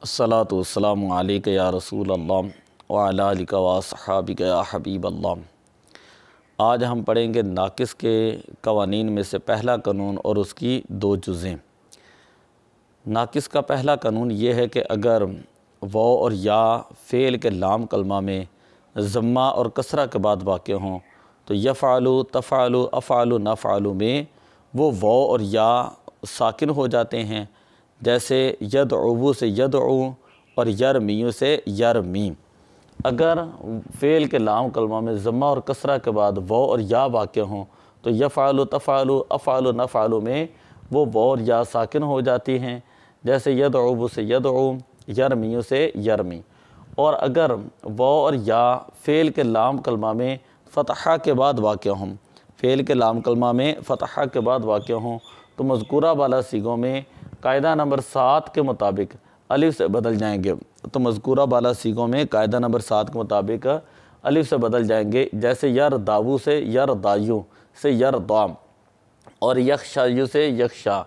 الصلاۃ والسلام علیک یا رسول اللہ وعلی آلک واصحابک یا حبیب اللہ۔ آج ہم پڑھیں گے ناقص کے قوانین میں سے پہلا قانون اور اس کی دو جزیں۔ ناقص کا پہلا قانون یہ ہے کہ اگر واو اور یا فعل کے لام کلمہ میں ضمہ اور کسرہ کے بعد واقع ہوں تو یفعلو، تفعلو، افعلو، نفعلو میں وہ واو اور یا ساکن ہو جاتے ہیں، جیسے یدعو سے یدعو اور یرمیو سے یرمی۔ اگر فعل کے لام کلمہ میں ضمہ اور کسرہ کے بعد واو اور یا واقع ہوں تو یفعلو، تفعلو، افعلو، نفعلو میں وہ واو اور یا ساکن ہو جاتی ہیں، جیسے یدعو سے یدعو، یرمیو سے یرمی۔ اور اگر واو اور یا فعل کے لام کلمہ میں فتحہ کے بعد واقع ہوں، فعل کے لام کلمہ میں فتحہ کے بعد واقع ہوں تو مذکورہ بالا صیغوں میں قاعدہ نمبر 7 کے مطابق الف سے بدل جائیں گے۔ تو مذکورہ بالا صیغوں میں قاعدہ نمبر 7 کے مطابق الف سے بدل جائیں گے، جیسے یرداو سے یردایو سے یردا اور یخشایو سے یخشا۔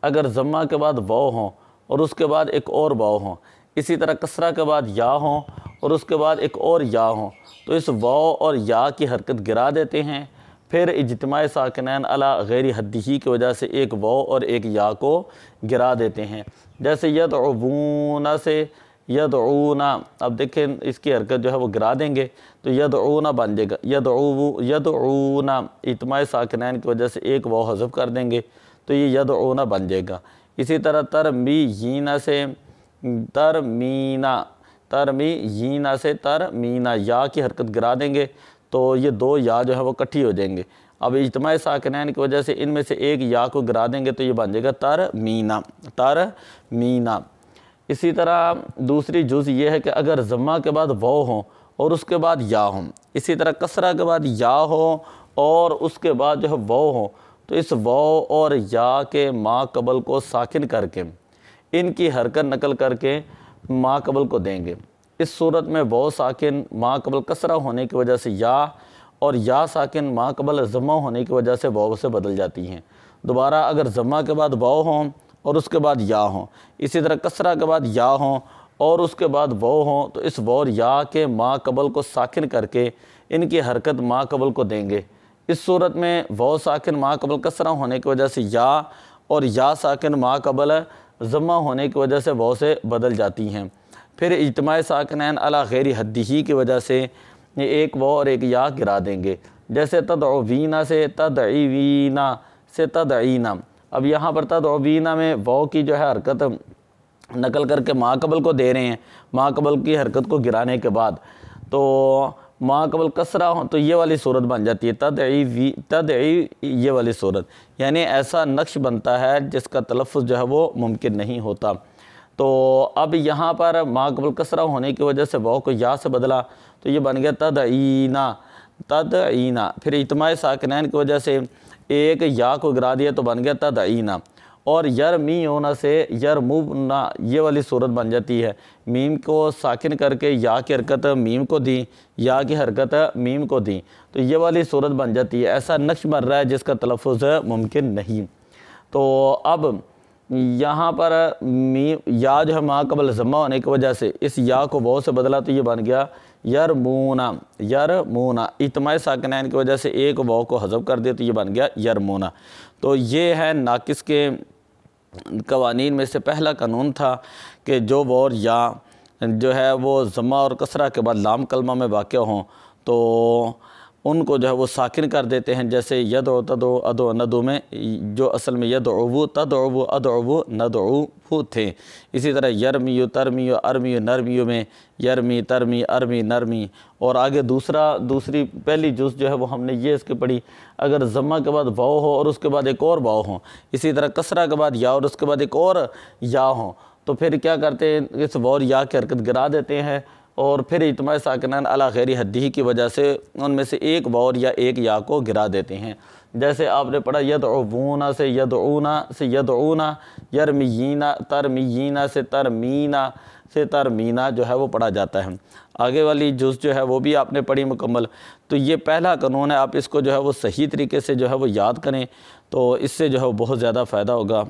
اگر ضمہ کے بعد واو ہوں اور اس کے بعد ایک اور واو ہوں، اسی طرح کسرہ کے بعد یا ہوں اور اس کے بعد ایک اور یا ہوں تو اس واو اور یا کی حرکت گرا دیتے ہیں، پھر اجتماع ساکنین علی غیر حدہ کی وجہ سے ایک واو اور ایک یا کو گرا دیتے ہیں، جیسے یدعون سے یدعونا۔ اب دیکھیں اس کی حرکت جو ہے وہ گرا دیں گے تو یدعونا بن جائے گا، یدعونا اجتماع ساکنین کی وجہ سے ایک واو حذف کر دیں گے تو یہ یدعونا بن جائے گا۔ اسی طرح ترمیینا سے ترمینا، ترمیینا سے ترمینا، یا کی حرکت گرا دیں گے تو یہ دو یا جو ہے وہ کٹھی ہو جائیں گے۔ اب اجتماع ساکنین کی وجہ سے ان میں سے ایک یا کو گرا دیں گے تو یہ بن جائے گا ترمینا، ترمینا۔ اسی طرح دوسری جز یہ ہے کہ اگر ضمہ کے بعد واو ہوں اور اس کے بعد یا ہوں، اسی طرح کسرہ کے بعد یا ہو اور اس کے بعد جو ہے واو ہوں تو اس واو اور یا کے ما قبل کو ساکن کر کے ان کی حرکت نقل کر کے ما قبل کو دیں گے۔ اس صورت میں واو ساکن ما قبل کسرہ ہونے کی وجہ سے یا اور یا ساکن ما قبل ضمہ ہونے کی وجہ سے واو سے بدل جاتی ہیں۔ دوبارہ اگر ضمہ کے بعد واو ہوں اور اس کے بعد یا ہوں، اسی طرح کسرہ کے بعد یا ہوں اور اس کے بعد واو ہوں تو اس واو اور یا کے ما قبل کو ساکن کر کے ان کی حرکت ما قبل کو دیں گے۔ اس صورت میں واو ساکن ما قبل کسرہ ہونے کی وجہ سے یا اور یا ساکن ما قبل ضمہ ہونے کی وجہ سے واو سے بدل جاتی ہیں، پھر اجتماع ساکنین علی غیر حدہ کی وجہ سے ایک واو اور ایک یا گرا دیں گے، جیسے تدعوینا سے تدعیوینا سے تدعینا۔ اب یہاں پر تدعوینا میں واو کی جو ہے حرکت نقل کر کے ما قبل کو دے رہے ہیں، ما قبل کی حرکت کو گرانے کے بعد تو ما قبل کسرہ ہوں تو یہ والی صورت بن جاتی ہے تدعی، یہ والی صورت، یعنی ایسا نقش بنتا ہے جس کا تلفظ جو ہے وہ ممکن نہیں ہوتا۔ تو اب یہاں پر ما قبل کسرہ ہونے کی وجہ سے واو کو یا سے بدلا تو یہ بن گیا تدعینا، تدعینا۔ پھر اجتماع ساکنین کی وجہ سے ایک یا کو گرا دیا تو بن گیا تدعینا۔ اور یرمیونا سے یرمونا، یہ والی صورت بن جاتی ہے، میم کو ساکن کر کے یا کی حرکت میم کو دی، یا کی حرکت میم کو دی تو یہ والی صورت بن جاتی ہے۔ ایسا نقش بن رہا ہے جس کا تلفظ ممکن نہیں۔ تو اب یہاں پر یا جو ہے ما قبل ضمہ ہونے کی وجہ سے اس یا کو واو سے بدلا تو یہ بن گیا یرمونا، یرمونا۔ اجتماع ساکنین کی وجہ سے ایک واو کو حذف کر دیا تو یہ بن گیا یرمونا۔ تو یہ ہے ناقص کے قوانین میں سے پہلا قانون تھا کہ جو واو اور یا جو ہے وہ ضمہ اور کسرہ کے بعد لام کلمہ میں واقع ہوں تو ان کو جو ہے وہ ساکن کر دیتے ہیں، جیسے یدعو، تدعو، ادعو، ندعو میں جو اصل میں یدعو، تدعو، ادعو، ندعو تھے۔ اسی طرح یرمیو، ترمیو، ارمیو، نرمیو میں یرمی، ترمی، ارمی، نرمی۔ اور آگے دوسری پہلی جز جو ہے وہ ہم نے یہ اس کی پڑھی، اگر ضمہ کے بعد واو ہو اور اس کے بعد ایک اور واو ہو، اسی طرح کسرہ کے بعد یا اور اس کے بعد ایک اور یا ہو تو پھر کیا کرتے ہیں، اس واو اور یا کی حرکت گرا دیتے ہیں اور پھر اجتماع ساکنین علی غیر حدہ کی وجہ سے ان میں سے ایک واو یا ایک یا کو گرا دیتے ہیں، جیسے آپ نے پڑھا یدعونا سے یدعونا سے یدعونا، یرمیینا، ترمیینا سے ترمینا سے ترمینا جو ہے وہ پڑھا جاتا ہے۔ آگے والی جز جو ہے وہ بھی آپ نے پڑھی مکمل۔ تو یہ پہلا قانون ہے، آپ اس کو جو ہے وہ صحیح طریقے سے جو ہے وہ یاد کریں تو اس سے جو ہے وہ بہت زیادہ فائدہ ہوگا۔